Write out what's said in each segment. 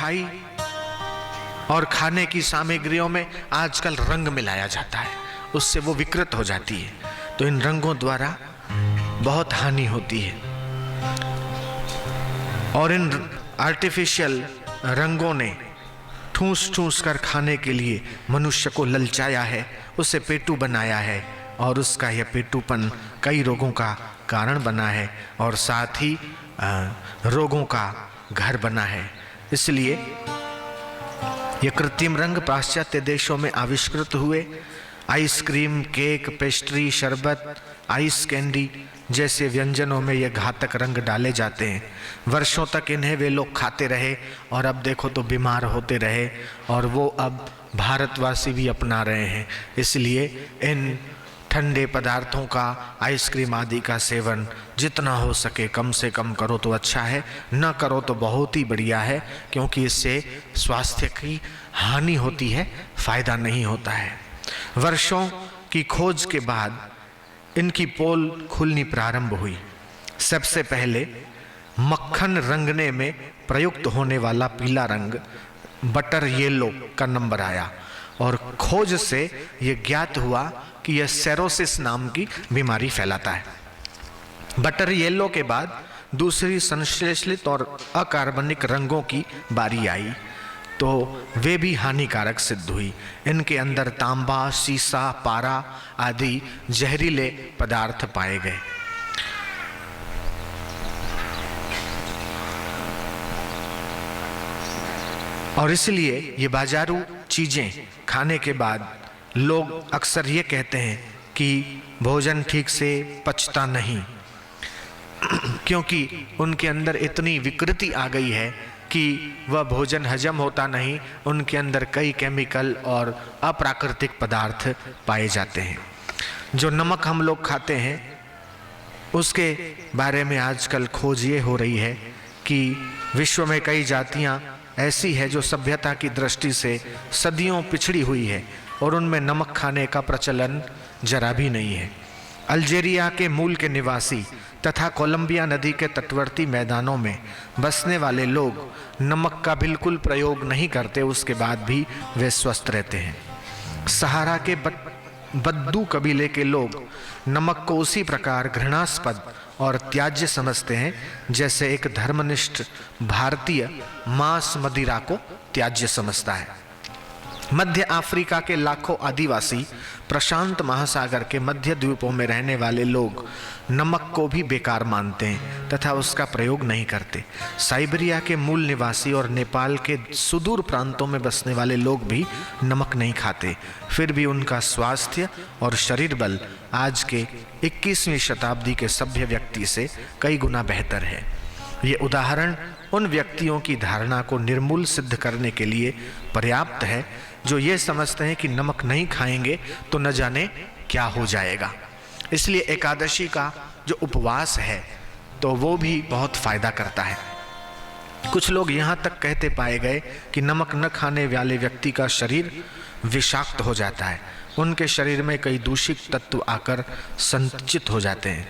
मिठाई और खाने की सामग्रियों में आजकल रंग मिलाया जाता है, उससे वो विकृत हो जाती है। तो इन रंगों द्वारा बहुत हानि होती है और इन आर्टिफिशियल रंगों ने ठूस ठूस कर खाने के लिए मनुष्य को ललचाया है, उसे पेटू बनाया है और उसका यह पेटूपन कई रोगों का कारण बना है और साथ ही रोगों का घर बना है। इसलिए ये कृत्रिम रंग पाश्चात्य देशों में आविष्कृत हुए। आइसक्रीम, केक, पेस्ट्री, शरबत, आइस कैंडी जैसे व्यंजनों में ये घातक रंग डाले जाते हैं। वर्षों तक इन्हें वे लोग खाते रहे और अब देखो तो बीमार होते रहे और वो अब भारतवासी भी अपना रहे हैं। इसलिए इन ठंडे पदार्थों का, आइसक्रीम आदि का सेवन जितना हो सके कम से कम करो तो अच्छा है, न करो तो बहुत ही बढ़िया है, क्योंकि इससे स्वास्थ्य की हानि होती है, फायदा नहीं होता है। वर्षों की खोज के बाद इनकी पोल खुलनी प्रारंभ हुई। सबसे पहले मक्खन रंगने में प्रयुक्त होने वाला पीला रंग बटर येलो का नंबर आया और खोज से यह ज्ञात हुआ कि यह सेरोसिस नाम की बीमारी फैलाता है। बटर येलो के बाद दूसरी संश्लेषित और अकार्बनिक रंगों की बारी आई तो वे भी हानिकारक सिद्ध हुई। इनके अंदर तांबा, सीसा, पारा आदि जहरीले पदार्थ पाए गए। और इसलिए ये बाजारू चीजें खाने के बाद लोग अक्सर ये कहते हैं कि भोजन ठीक से पचता नहीं, क्योंकि उनके अंदर इतनी विकृति आ गई है कि वह भोजन हजम होता नहीं, उनके अंदर कई केमिकल और अप्राकृतिक पदार्थ पाए जाते हैं। जो नमक हम लोग खाते हैं उसके बारे में आजकल खोज ये हो रही है कि विश्व में कई जातियां ऐसी है जो सभ्यता की दृष्टि से सदियों पिछड़ी हुई है और उनमें नमक खाने का प्रचलन जरा भी नहीं है। अल्जीरिया के मूल के निवासी तथा कोलंबिया नदी के तटवर्ती मैदानों में बसने वाले लोग नमक का बिल्कुल प्रयोग नहीं करते, उसके बाद भी वे स्वस्थ रहते हैं। सहारा के बद्दू कबीले के लोग नमक को उसी प्रकार घृणास्पद और त्याज्य समझते हैं जैसे एक धर्मनिष्ठ भारतीय मांस मदिरा को त्याज्य समझता है। मध्य अफ्रीका के लाखों आदिवासी प्रशांत महासागर के मध्य द्वीपों में रहने वाले लोग नमक को भी बेकार मानते हैं तथा उसका प्रयोग नहीं करते। साइबेरिया के मूल निवासी और नेपाल के सुदूर प्रांतों में बसने वाले लोग भी नमक नहीं खाते, फिर भी उनका स्वास्थ्य और शरीर बल आज के 21वीं शताब्दी के सभ्य व्यक्ति से कई गुना बेहतर है। ये उदाहरण उन व्यक्तियों की धारणा को निर्मूल सिद्ध करने के लिए पर्याप्त है जो ये समझते हैं कि नमक नहीं खाएंगे तो न जाने क्या हो जाएगा। इसलिए एकादशी का जो उपवास है तो वो भी बहुत फायदा करता है। कुछ लोग यहाँ तक कहते पाए गए कि नमक न खाने वाले व्यक्ति का शरीर विषाक्त हो जाता है, उनके शरीर में कई दूषित तत्व आकर संचित हो जाते हैं।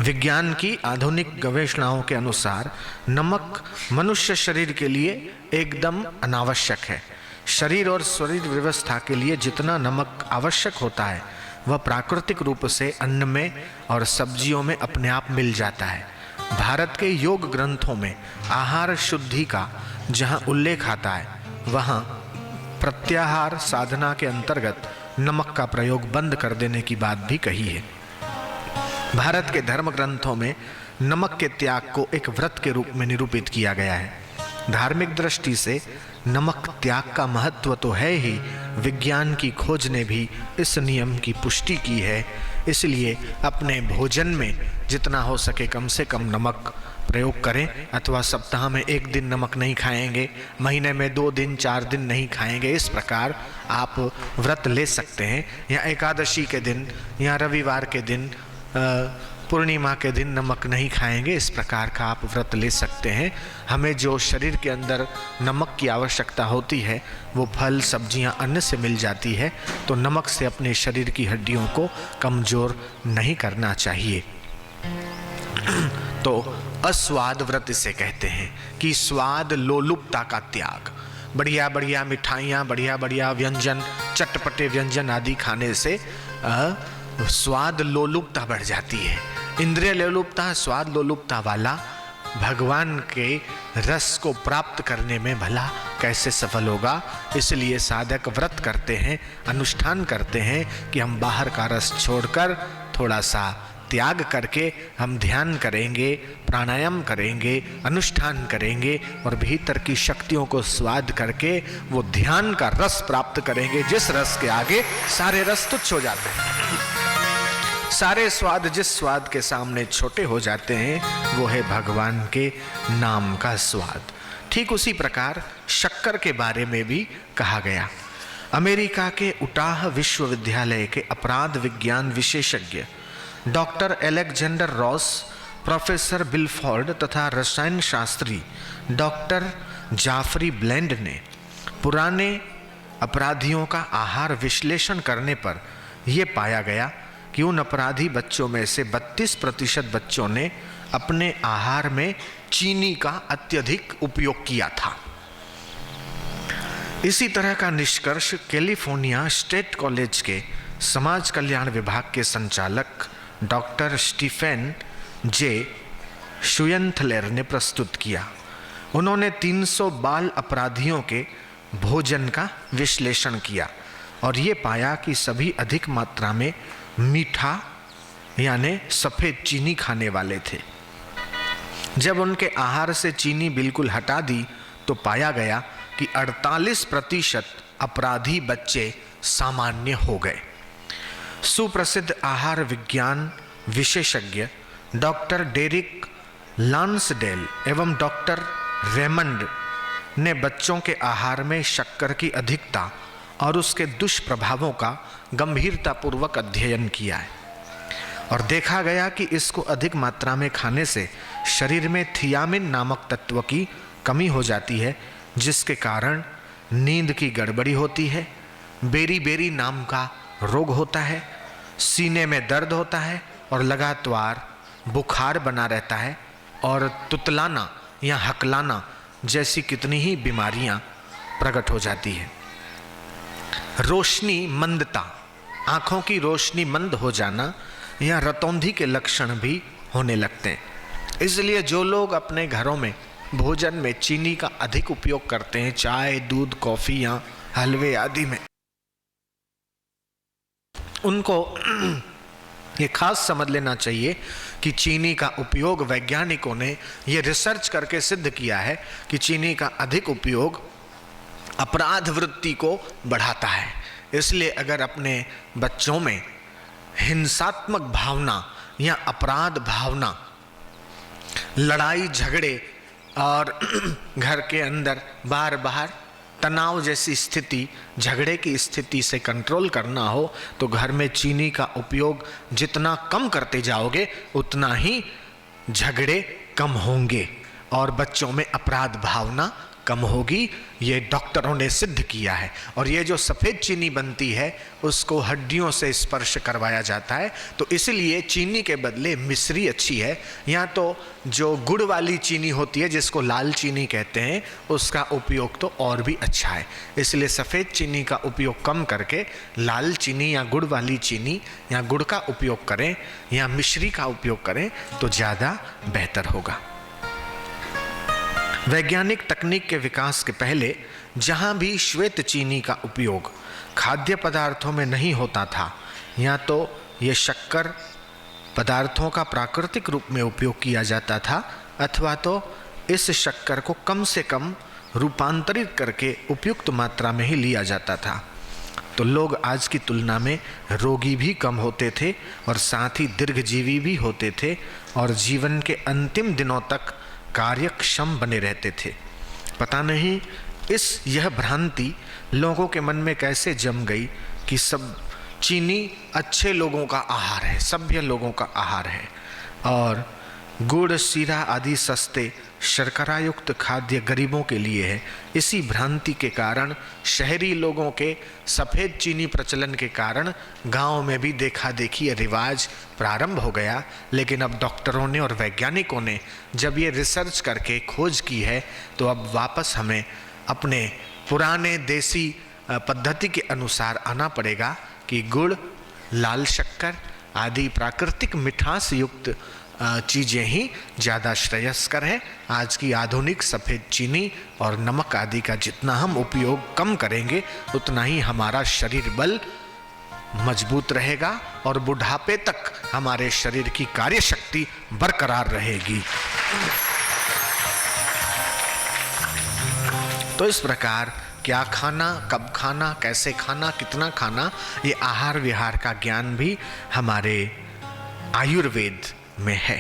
विज्ञान की आधुनिक गवेषणाओं के अनुसार नमक मनुष्य शरीर के लिए एकदम अनावश्यक है। शरीर और शरीर व्यवस्था के लिए जितना नमक आवश्यक होता है वह प्राकृतिक रूप से अन्न में और सब्जियों में अपने आप मिल जाता है। भारत के योग ग्रंथों में आहार शुद्धि का जहाँ उल्लेख आता है वहाँ प्रत्याहार साधना के अंतर्गत नमक का प्रयोग बंद कर देने की बात भी कही है। भारत के धर्म ग्रंथों में नमक के त्याग को एक व्रत के रूप में निरूपित किया गया है। धार्मिक दृष्टि से नमक त्याग का महत्व तो है ही, विज्ञान की खोज ने भी इस नियम की पुष्टि की है। इसलिए अपने भोजन में जितना हो सके कम से कम नमक प्रयोग करें, अथवा सप्ताह में 1 दिन नमक नहीं खाएंगे, महीने में 2 दिन 4 दिन नहीं खाएंगे, इस प्रकार आप व्रत ले सकते हैं। या एकादशी के दिन या रविवार के दिन, पूर्णिमा के दिन नमक नहीं खाएंगे, इस प्रकार का आप व्रत ले सकते हैं। हमें जो शरीर के अंदर नमक की आवश्यकता होती है वो फल, सब्जियां, अन्न से मिल जाती है, तो नमक से अपने शरीर की हड्डियों को कमज़ोर नहीं करना चाहिए। तो अस्वाद व्रत इसे कहते हैं कि स्वाद लोलुपता का त्याग। बढ़िया बढ़िया मिठाइयाँ, बढ़िया बढ़िया व्यंजन, चटपटे व्यंजन आदि खाने से स्वाद लोलुपता बढ़ जाती है। इंद्रिय लोलुपता, स्वाद लोलुपता वाला भगवान के रस को प्राप्त करने में भला कैसे सफल होगा। इसलिए साधक व्रत करते हैं, अनुष्ठान करते हैं कि हम बाहर का रस छोड़कर थोड़ा सा त्याग करके हम ध्यान करेंगे, प्राणायाम करेंगे, अनुष्ठान करेंगे और भीतर की शक्तियों को स्वाद करके वो ध्यान का रस प्राप्त करेंगे, जिस रस के आगे सारे रस तुच्छ हो जाते हैं। सारे स्वाद जिस स्वाद के सामने छोटे हो जाते हैं वो है भगवान के नाम का स्वाद। ठीक उसी प्रकार शक्कर के बारे में भी कहा गया। अमेरिका के उटाह विश्वविद्यालय के अपराध विज्ञान विशेषज्ञ डॉक्टर अलेक्जेंडर रॉस, प्रोफेसर बिलफोर्ड तथा रसायन शास्त्री डॉक्टर जाफरी ब्लेंड ने पुराने अपराधियों का आहार विश्लेषण करने पर यह पाया गया कि उन अपराधी बच्चों में से 32% बच्चों ने अपने आहार में चीनी का अत्यधिक उपयोग किया था। इसी तरह का निष्कर्ष कैलिफोर्निया स्टेट कॉलेज के समाज कल्याण विभाग के संचालक डॉक्टर स्टीफेन जे शुयंथलेर ने प्रस्तुत किया। उन्होंने 300 बाल अपराधियों के भोजन का विश्लेषण किया और ये पाया कि सभी अधिक मात्रा में मीठा यानी सफ़ेद चीनी खाने वाले थे। जब उनके आहार से चीनी बिल्कुल हटा दी तो पाया गया कि 48% अपराधी बच्चे सामान्य हो गए। सुप्रसिद्ध आहार विज्ञान विशेषज्ञ डॉक्टर डेरिक लांसडेल एवं डॉक्टर रेमंड ने बच्चों के आहार में शक्कर की अधिकता और उसके दुष्प्रभावों का गंभीरतापूर्वक अध्ययन किया है और देखा गया कि इसको अधिक मात्रा में खाने से शरीर में थियामिन नामक तत्व की कमी हो जाती है, जिसके कारण नींद की गड़बड़ी होती है, बेरी नाम का रोग होता है, सीने में दर्द होता है और लगातार बुखार बना रहता है और तुतलाना या हकलाना जैसी कितनी ही बीमारियां प्रकट हो जाती है। रोशनी मंदता, आँखों की रोशनी मंद हो जाना या रतौंधी के लक्षण भी होने लगते हैं। इसलिए जो लोग अपने घरों में भोजन में चीनी का अधिक उपयोग करते हैं, चाय, दूध, कॉफ़ी या हलवे आदि में, उनको ये खास समझ लेना चाहिए कि चीनी का उपयोग वैज्ञानिकों ने ये रिसर्च करके सिद्ध किया है कि चीनी का अधिक उपयोग अपराध वृत्ति को बढ़ाता है। इसलिए अगर अपने बच्चों में हिंसात्मक भावना या अपराध भावना, लड़ाई झगड़े और घर के अंदर बार बार तनाव जैसी स्थिति, झगड़े की स्थिति से कंट्रोल करना हो तो घर में चीनी का उपयोग जितना कम करते जाओगे उतना ही झगड़े कम होंगे और बच्चों में अपराध भावना कम होगी। ये डॉक्टरों ने सिद्ध किया है। और ये जो सफ़ेद चीनी बनती है उसको हड्डियों से स्पर्श करवाया जाता है, तो इसलिए चीनी के बदले मिश्री अच्छी है। या तो जो गुड़ वाली चीनी होती है जिसको लाल चीनी कहते हैं, उसका उपयोग तो और भी अच्छा है। इसलिए सफ़ेद चीनी का उपयोग कम करके लाल चीनी या गुड़ वाली चीनी या गुड़ का उपयोग करें या मिश्री का उपयोग करें तो ज़्यादा बेहतर होगा। वैज्ञानिक तकनीक के विकास के पहले जहाँ भी श्वेत चीनी का उपयोग खाद्य पदार्थों में नहीं होता था, या तो ये शक्कर पदार्थों का प्राकृतिक रूप में उपयोग किया जाता था अथवा तो इस शक्कर को कम से कम रूपांतरित करके उपयुक्त मात्रा में ही लिया जाता था, तो लोग आज की तुलना में रोगी भी कम होते थे और साथ ही दीर्घजीवी भी होते थे और जीवन के अंतिम दिनों तक कार्यक्षम बने रहते थे। पता नहीं यह भ्रांति लोगों के मन में कैसे जम गई कि सब चीनी अच्छे लोगों का आहार है, सभ्य लोगों का आहार है और गुड़ शीरा आदि सस्ते शर्करायुक्त खाद्य गरीबों के लिए है। इसी भ्रांति के कारण शहरी लोगों के सफ़ेद चीनी प्रचलन के कारण गांव में भी देखा देखी रिवाज प्रारंभ हो गया। लेकिन अब डॉक्टरों ने और वैज्ञानिकों ने जब ये रिसर्च करके खोज की है तो अब वापस हमें अपने पुराने देसी पद्धति के अनुसार आना पड़ेगा कि गुड़, लाल शक्कर आदि प्राकृतिक मिठास युक्त चीज़ें ही ज़्यादा श्रेयस्कर है। आज की आधुनिक सफ़ेद चीनी और नमक आदि का जितना हम उपयोग कम करेंगे उतना ही हमारा शरीर बल मजबूत रहेगा और बुढ़ापे तक हमारे शरीर की कार्यशक्ति बरकरार रहेगी। तो इस प्रकार क्या खाना, कब खाना, कैसे खाना, कितना खाना, ये आहार विहार का ज्ञान भी हमारे आयुर्वेद में है।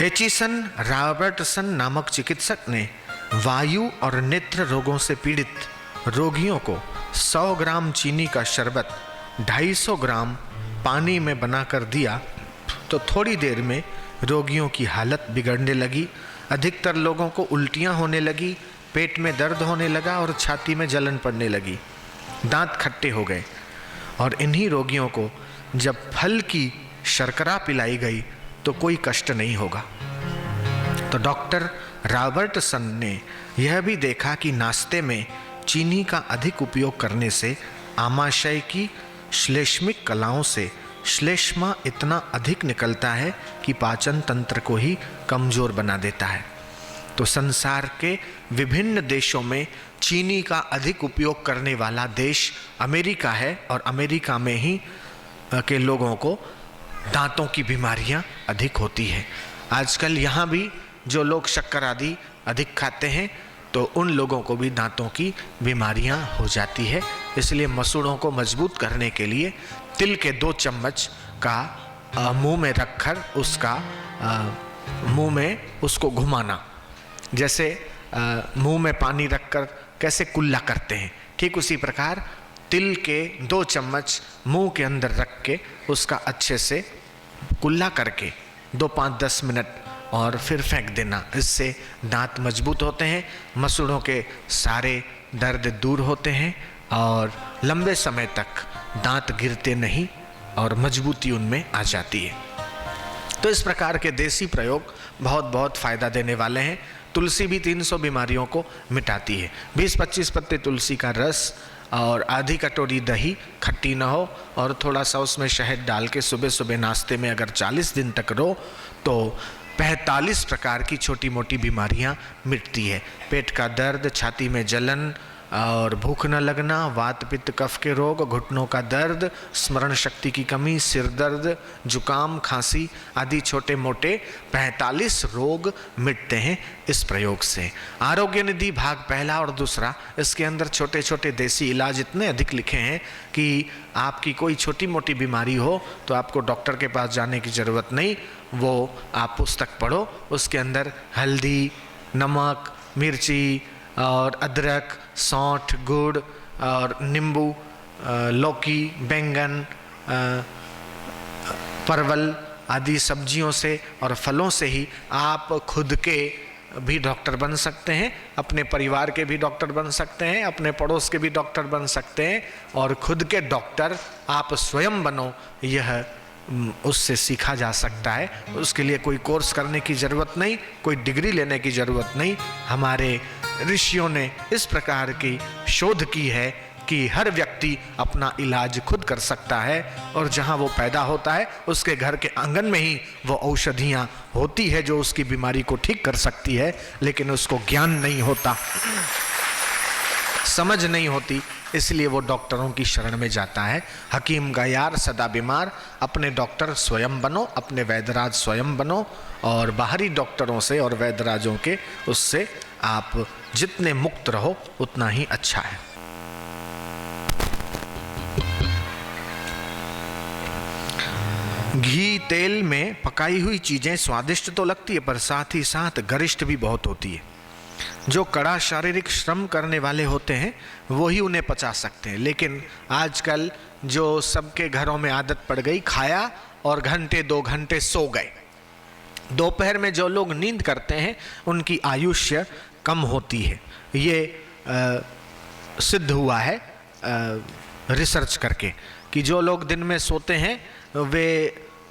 एचिसन रॉबर्टसन नामक चिकित्सक ने वायु और नेत्र रोगों से पीड़ित रोगियों को 100 ग्राम चीनी का शरबत 250 ग्राम पानी में बनाकर दिया तो थोड़ी देर में रोगियों की हालत बिगड़ने लगी। अधिकतर लोगों को उल्टियां होने लगी, पेट में दर्द होने लगा और छाती में जलन पड़ने लगी, दांत खट्टे हो गए। और इन्हीं रोगियों को जब फल की शर्करा पिलाई गई तो कोई कष्ट नहीं होगा। तो डॉक्टर रॉबर्टसन ने यह भी देखा कि नाश्ते में चीनी का अधिक उपयोग करने से आमाशय की श्लेष्मिक कलाओं से श्लेष्मा इतना अधिक निकलता है कि पाचन तंत्र को ही कमजोर बना देता है। तो संसार के विभिन्न देशों में चीनी का अधिक उपयोग करने वाला देश अमेरिका है और अमेरिका में ही के लोगों को दांतों की बीमारियां अधिक होती है। आजकल यहाँ भी जो लोग शक्कर आदि अधिक खाते हैं तो उन लोगों को भी दांतों की बीमारियां हो जाती है। इसलिए मसूड़ों को मजबूत करने के लिए तिल के 2 चम्मच का मुंह में रखकर उसका मुंह में उसको घुमाना, जैसे मुंह में पानी रखकर कैसे कुल्ला करते हैं, ठीक उसी प्रकार तिल के 2 चम्मच मुंह के अंदर रख के उसका अच्छे से कुल्ला करके 2-5-10 मिनट और फिर फेंक देना। इससे दांत मजबूत होते हैं, मसूड़ों के सारे दर्द दूर होते हैं और लंबे समय तक दांत गिरते नहीं और मजबूती उनमें आ जाती है। तो इस प्रकार के देसी प्रयोग बहुत बहुत फ़ायदा देने वाले हैं। तुलसी भी 300 बीमारियों को मिटाती है। 20-25 पत्ते तुलसी का रस और आधी कटोरी दही, खट्टी ना हो, और थोड़ा सा उसमें शहद डाल के सुबह सुबह नाश्ते में अगर 40 दिन तक रो तो 45 प्रकार की छोटी मोटी बीमारियां मिटती है। पेट का दर्द, छाती में जलन और भूख न लगना, वात पित्त कफ के रोग, घुटनों का दर्द, स्मरण शक्ति की कमी, सिर दर्द, जुकाम, खांसी आदि छोटे मोटे 45 रोग मिटते हैं इस प्रयोग से। आरोग्य निधि भाग पहला और दूसरा, इसके अंदर छोटे छोटे देसी इलाज इतने अधिक लिखे हैं कि आपकी कोई छोटी मोटी बीमारी हो तो आपको डॉक्टर के पास जाने की ज़रूरत नहीं। वो आप पुस्तक पढ़ो, उसके अंदर हल्दी, नमक, मिर्ची और अदरक, सौंठ, गुड़ और नींबू, लौकी, बैंगन, परवल आदि सब्जियों से और फलों से ही आप खुद के भी डॉक्टर बन सकते हैं, अपने परिवार के भी डॉक्टर बन सकते हैं, अपने पड़ोस के भी डॉक्टर बन सकते हैं और खुद के डॉक्टर आप स्वयं बनो, यह उससे सीखा जा सकता है। उसके लिए कोई कोर्स करने की ज़रूरत नहीं, कोई डिग्री लेने की ज़रूरत नहीं। हमारे ऋषियों ने इस प्रकार की शोध की है कि हर व्यक्ति अपना इलाज खुद कर सकता है और जहाँ वो पैदा होता है उसके घर के आंगन में ही वो औषधियाँ होती है जो उसकी बीमारी को ठीक कर सकती है, लेकिन उसको ज्ञान नहीं होता, समझ नहीं होती, इसलिए वो डॉक्टरों की शरण में जाता है। हकीम का यार सदा बीमार, अपने डॉक्टर स्वयं बनो, अपने वैद्यराज स्वयं बनो और बाहरी डॉक्टरों से और वैद्यराजों के उससे आप जितने मुक्त रहो उतना ही अच्छा है। घी तेल में पकाई हुई चीजें स्वादिष्ट तो लगती है पर साथ ही साथ गरिष्ठ भी बहुत होती है। जो कड़ा शारीरिक श्रम करने वाले होते हैं वो ही उन्हें पचा सकते हैं, लेकिन आजकल जो सबके घरों में आदत पड़ गई, खाया और घंटे 2 घंटे सो गए, दोपहर में जो लोग नींद करते हैं उनकी आयुष्य कम होती है। ये सिद्ध हुआ है रिसर्च करके कि जो लोग दिन में सोते हैं वे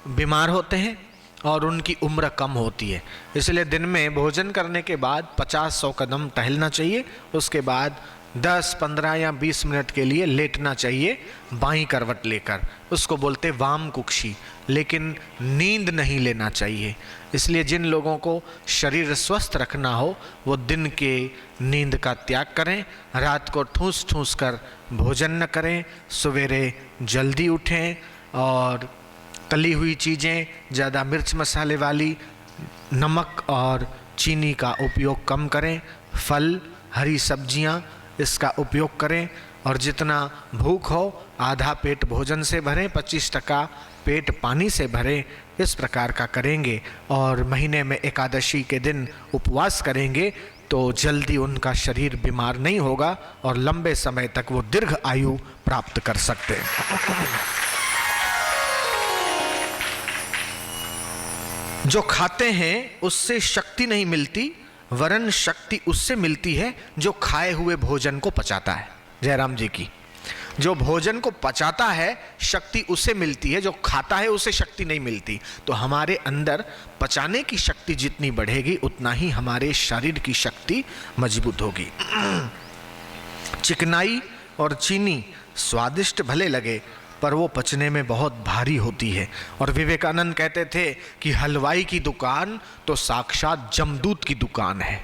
बीमार होते हैं और उनकी उम्र कम होती है। इसलिए दिन में भोजन करने के बाद 50-100 कदम टहलना चाहिए, उसके बाद 10, 15 या 20 मिनट के लिए लेटना चाहिए बाईं करवट लेकर, उसको बोलते वाम कुक्षी, लेकिन नींद नहीं लेना चाहिए। इसलिए जिन लोगों को शरीर स्वस्थ रखना हो वो दिन के नींद का त्याग करें, रात को ठूस ठूस कर भोजन न करें, सवेरे जल्दी उठें और तली हुई चीज़ें, ज़्यादा मिर्च मसाले वाली, नमक और चीनी का उपयोग कम करें, फल, हरी सब्जियां इसका उपयोग करें और जितना भूख हो आधा पेट भोजन से भरें, 25% पेट पानी से भरें। इस प्रकार का करेंगे और महीने में एकादशी के दिन उपवास करेंगे तो जल्दी उनका शरीर बीमार नहीं होगा और लंबे समय तक वो दीर्घ आयु प्राप्त कर सकते हैं। जो खाते हैं उससे शक्ति नहीं मिलती, वरन शक्ति उससे मिलती है जो खाए हुए भोजन को पचाता है। जयराम जी की, जो भोजन को पचाता है शक्ति उसे मिलती है, जो खाता है उसे शक्ति नहीं मिलती। तो हमारे अंदर पचाने की शक्ति जितनी बढ़ेगी उतना ही हमारे शरीर की शक्ति मजबूत होगी। चिकनाई और चीनी स्वादिष्ट भले लगे पर वो पचने में बहुत भारी होती है। और विवेकानंद कहते थे कि हलवाई की दुकान तो साक्षात जमदूत की दुकान है,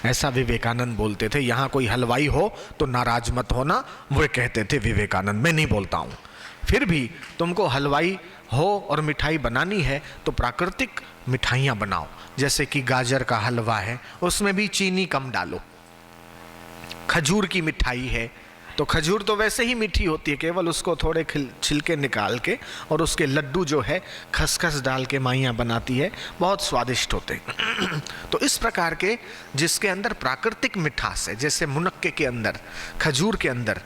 ऐसा विवेकानंद बोलते थे। यहाँ कोई हलवाई हो तो नाराज मत होना, वो कहते थे विवेकानंद, मैं नहीं बोलता हूँ। फिर भी तुमको हलवाई हो और मिठाई बनानी है तो प्राकृतिक मिठाइयाँ बनाओ, जैसे कि गाजर का हलवा है उसमें भी चीनी कम डालो। खजूर की मिठाई है तो खजूर तो वैसे ही मीठी होती है, केवल उसको थोड़े छिलके निकाल के और उसके लड्डू जो है खसखस डाल के माइयाँ बनाती है, बहुत स्वादिष्ट होते हैं। तो इस प्रकार के जिसके अंदर प्राकृतिक मिठास है, जैसे मुनक्के के अंदर, खजूर के अंदर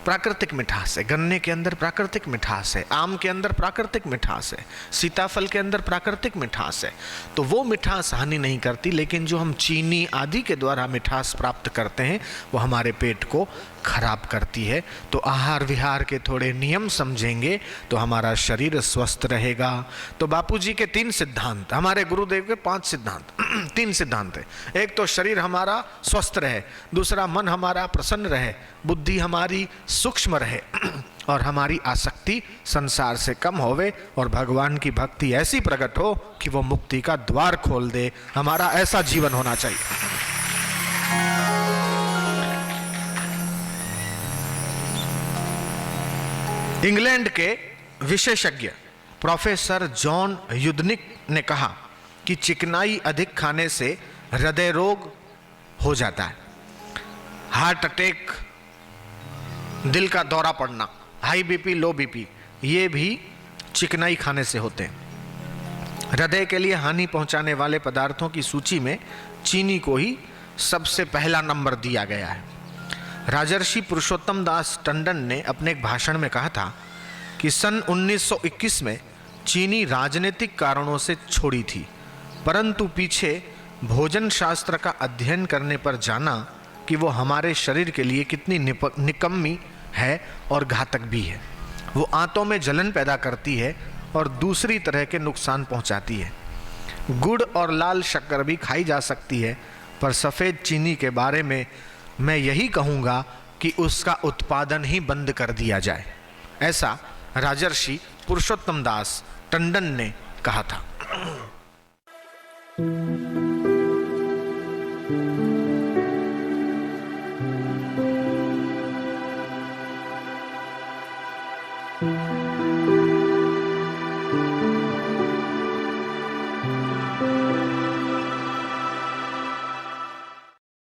प्राकृतिक मिठास है, गन्ने के अंदर प्राकृतिक मिठास है, आम के अंदर प्राकृतिक मिठास है, सीताफल के अंदर प्राकृतिक मिठास है, तो वो मिठास हानि नहीं करती। लेकिन जो हम चीनी आदि के द्वारा मिठास प्राप्त करते हैं वो हमारे पेट को खराब करती है। तो आहार विहार के थोड़े नियम समझेंगे तो हमारा शरीर स्वस्थ रहेगा। तो बापूजी के 3 सिद्धांत, हमारे गुरुदेव के 5 सिद्धांत 3 सिद्धांत है। एक तो शरीर हमारा स्वस्थ रहे, दूसरा मन हमारा प्रसन्न रहे, बुद्धि हमारी सूक्ष्म रहे और हमारी आसक्ति संसार से कम होवे और भगवान की भक्ति ऐसी प्रकट हो कि वो मुक्ति का द्वार खोल दे। हमारा ऐसा जीवन होना चाहिए। इंग्लैंड के विशेषज्ञ प्रोफेसर जॉन युद्धनिक ने कहा कि चिकनाई अधिक खाने से हृदय रोग हो जाता है, हार्ट अटैक, दिल का दौरा पड़ना, हाई बीपी, लो बीपी, ये भी चिकनाई खाने से होते हैं। हृदय के लिए हानि पहुंचाने वाले पदार्थों की सूची में चीनी को ही सबसे पहला नंबर दिया गया है। राजर्षि पुरुषोत्तम दास टंडन ने अपने एक भाषण में कहा था कि सन 1921 में चीनी राजनीतिक कारणों से छोड़ी थी, परंतु पीछे भोजन शास्त्र का अध्ययन करने पर जाना कि वो हमारे शरीर के लिए कितनी निकम्मी है और घातक भी है। वो आंतों में जलन पैदा करती है और दूसरी तरह के नुकसान पहुंचाती है। गुड़ और लाल शक्कर भी खाई जा सकती है, पर सफ़ेद चीनी के बारे में मैं यही कहूँगा कि उसका उत्पादन ही बंद कर दिया जाए, ऐसा राजर्षि पुरुषोत्तम दास टंडन ने कहा था।